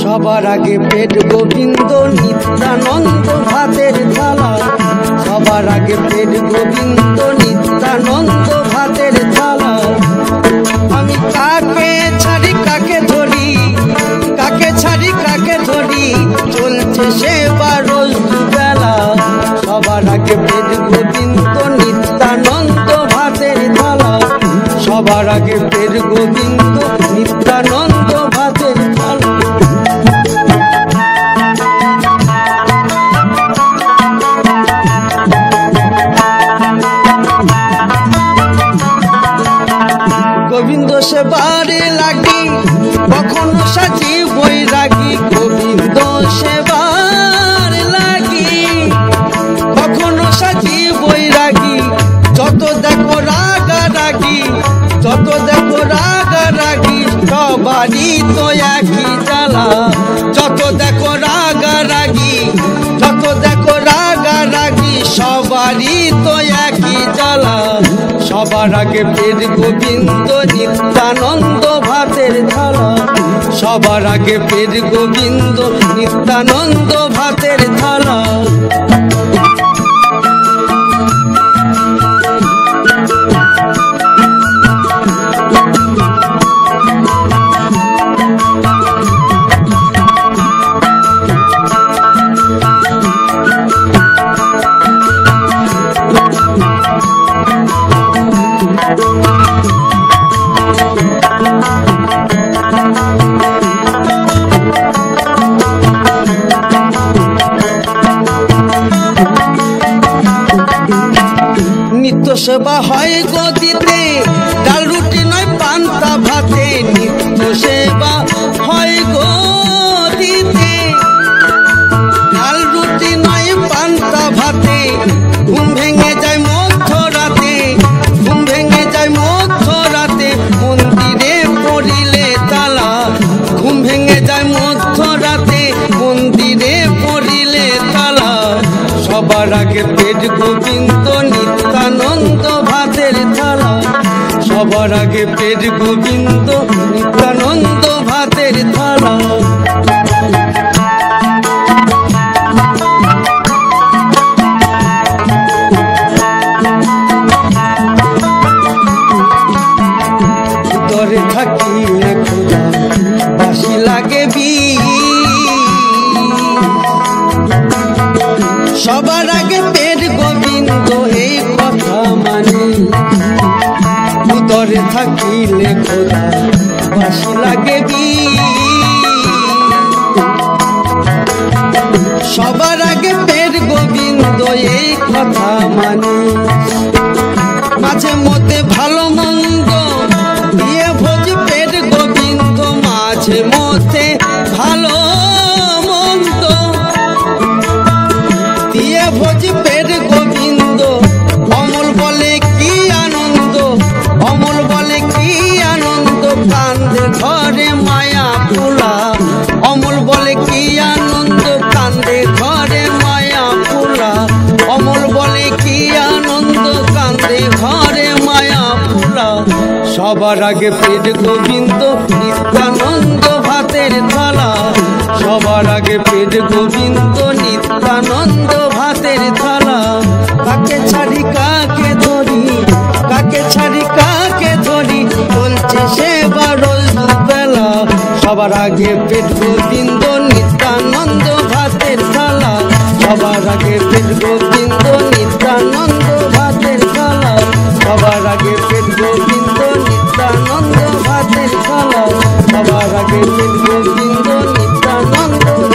সবার আগে পেট গোবিন্দ নিত্যানন্দ ভাতের থালা, সবার আগে পেট গোবিন্দ নিত্যানন্দ ভাতের থালা। আমি কাকে ছাড়ি কাকে ধরি, কাকে ছাড়ি কাকে ধরি, চলছে সেবা রোজ দুবেলা। সবার আগে পেট গোবিন্দ নিত্যানন্দ ভাতের থালা, সবার আগে পেট গোবিন্দ নিত্যানন্দ ভাতের থালা। গোবিন্দ সেবারে লাগি কখনো সাজি বৈরাগী, গোবিন্দ সেবার লাগি কখনো সাজি বৈরাগী। যত দেখো রাগারাগি, যত দেখো রাগারাগি, সবারই তো একই জ্বালা। যত দেখো রাগারাগি, যত দেখো রাগারাগি, সবারই তো একই জ্বালা। সবার আগে পেট গোবিন্দ নিত্যানন্দ ভাতের থালা, সবার আগে পেট গোবিন্দ নিত্যানন্দ ভাতের থালা। নিত্য সেবা হয় গদিতে, ডাল রুটি নয় পান্তা ভাতে। নিত্য সেবা হয় গদিতে, ডাল রুটি নয় পান্তা ভাতে। ঘুম ভেঙে যায় মধ্যরাতে, ঘুম ভেঙে যায় মধ্যরাতে, মন্দিরে পড়িলে তালা। ঘুম ভেঙে যায় মধ্যরাতে, মন্দিরে পড়িলে তালা। সবার আগে পেট গোবিন্দ নিত্যানন্দ ভাতের থালা, সবার আগে পেট গোবিন্দ নিত্যানন্দ ভাতের থালা। ভিতরে থাকিলে খোদা বাসি লাগে বি, সবার আগে পেট গোবিন্দ এই কথা মানি। উদরে থাকিলে খোদা বাসি লাগে বি, সবার আগে পেট গোবিন্দ এই কথা মানি। মাঝে মধ্যে ভালো মন্দ দিয়ে ভোজ পেট গোবিন্দ, মাঝে মধ্যে ভালো মন্দ দিয়ে ভোজ পেট গোবিন্দ। অমল বলে কি আনন্দ, অমল বলে কি আনন্দ, কান্দে ঘরে মায়া ফুলা। অমল বলে কি আনন্দ, কান্দে ঘরে মায়া ফুলা। অমল বলে কি আনন্দ, কান্দে ঘরে মায়া ফুলা। সবার আগে পেট গোবিন্দ নিত্যানন্দ ভাতের থালা, সবার আগে পেট গোবিন্দ নিত্যানন্দ ভাতের থালা। কাকে ছাড়ি কাকে ধরি, কাকে ছাড়ি কাকে ধরি, চলছে সেবা রোজ দুবেলা। সবার আগে পেট গোবিন্দ নিত্যানন্দ ভাতের থালা, সবার আগে পেট গোবিন্দ নিত্যানন্দ ভাতের থালা, সবার আগে পেট গোবিন্দ নিত্যানন্দ ভাতের থালা, সবার আগে পেট গোবিন্দ নিত্যানন্দ।